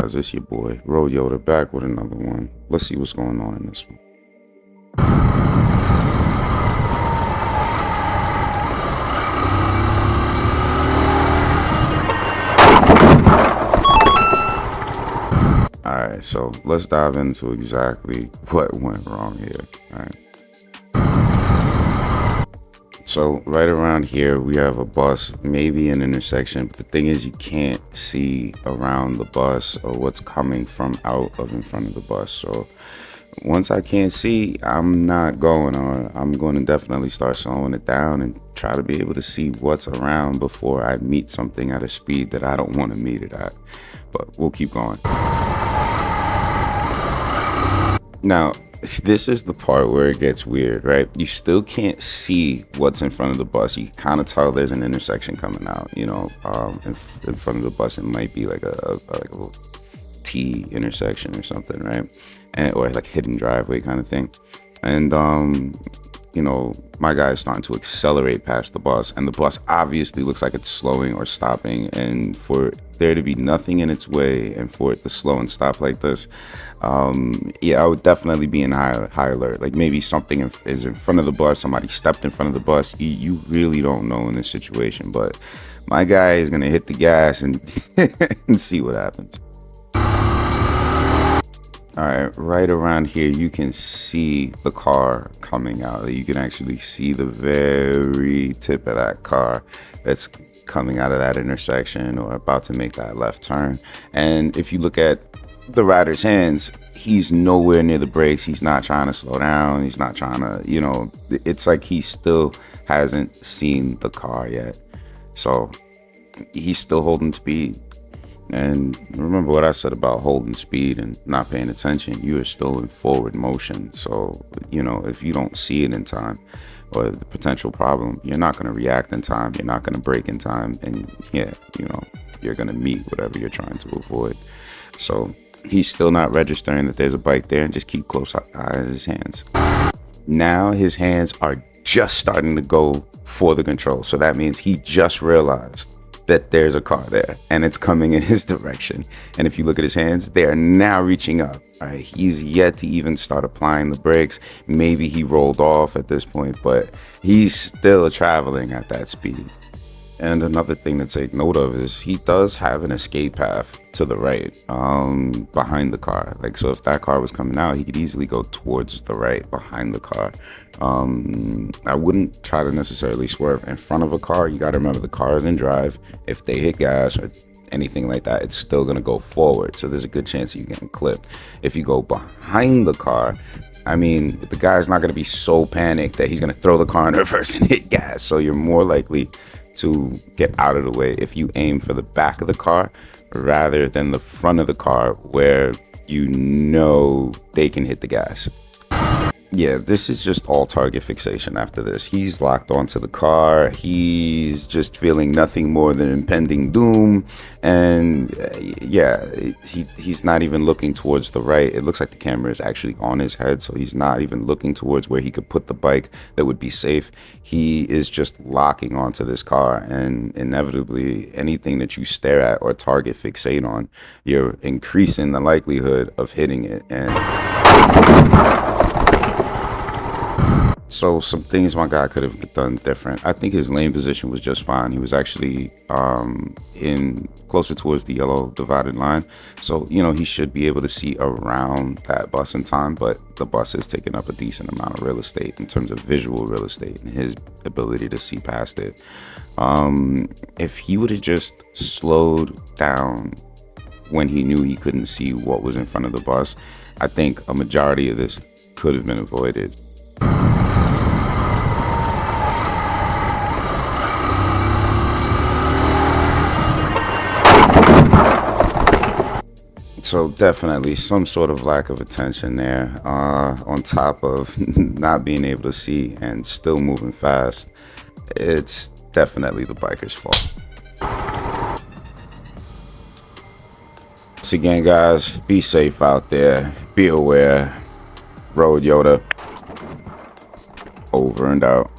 guys, it's your boy Road Yoda back with another one. Let's see what's going on in this one. Alright, so let's dive into exactly what went wrong here. Alright. So right around here we have a bus, maybe an intersection, but the thing is you can't see around the bus or what's coming from out of in front of the bus. So once I can't see, I'm not going, or I'm going to definitely start slowing it down and try to be able to see what's around before I meet something at a speed that I don't want to meet it at. But we'll keep going. Now, this is the part where it gets weird, right? You still can't see what's in front of the bus. You can kind of tell there's an intersection coming out, you know, in front of the bus. It might be like a little T intersection or something, right? Or like a hidden driveway kind of thing. And, you know, my guy is starting to accelerate past the bus, and the bus obviously looks like it's slowing or stopping. And for there to be nothing in its way and for it to slow and stop like this, yeah, I would definitely be in high alert. Like maybe something is in front of the bus, somebody stepped in front of the bus. You really don't know in this situation, but my guy is gonna hit the gas and and see what happens. All right, right around here, you can see the car coming out. You can actually see the very tip of that car that's coming out of that intersection or about to make that left turn. And if you look at the rider's hands, he's nowhere near the brakes. He's not trying to slow down. He's not trying to, you know, it's like he still hasn't seen the car yet. So he's still holding speed. And remember what I said about holding speed and not paying attention. You are still in forward motion. So, you know, if you don't see it in time or the potential problem, you're not going to react in time. You're not going to brake in time. And yeah, you know, you're going to meet whatever you're trying to avoid. So he's still not registering that there's a bike there, and just keep close eyes at his hands. Now his hands are just starting to go for the control. So that means he just realized that there's a car there and it's coming in his direction. And if you look at his hands, they are now reaching up. All right, he's yet to even start applying the brakes. Maybe he rolled off at this point, but he's still traveling at that speed. And another thing to take note of is he does have an escape path to the right, behind the car. Like, so if that car was coming out, he could easily go towards the right behind the car. I wouldn't try to necessarily swerve in front of a car. You got to remember the car is in drive. If they hit gas or anything like that, it's still going to go forward. So there's a good chance you getting clipped. If you go behind the car, I mean, the guy's not going to be so panicked that he's going to throw the car in reverse and hit gas. So you're more likely to get out of the way if you aim for the back of the car rather than the front of the car where you know they can hit the gas. Yeah, this is just all target fixation after this. He's locked onto the car. He's just feeling nothing more than impending doom. And yeah, he's not even looking towards the right. It looks like the camera is actually on his head, so he's not even looking towards where he could put the bike that would be safe. He is just locking onto this car, and inevitably anything that you stare at or target fixate on, you're increasing the likelihood of hitting it. And so some things my guy could have done different. I think his lane position was just fine. He was actually in closer towards the yellow divided line. So, you know, he should be able to see around that bus in time, but the bus is taking up a decent amount of real estate in terms of visual real estate and his ability to see past it. If he would have just slowed down when he knew he couldn't see what was in front of the bus, I think a majority of this could have been avoided. So definitely some sort of lack of attention there, on top of not being able to see and still moving fast. It's definitely the biker's fault. Once again, guys, be safe out there. Be aware. Road Yoda. Over and out.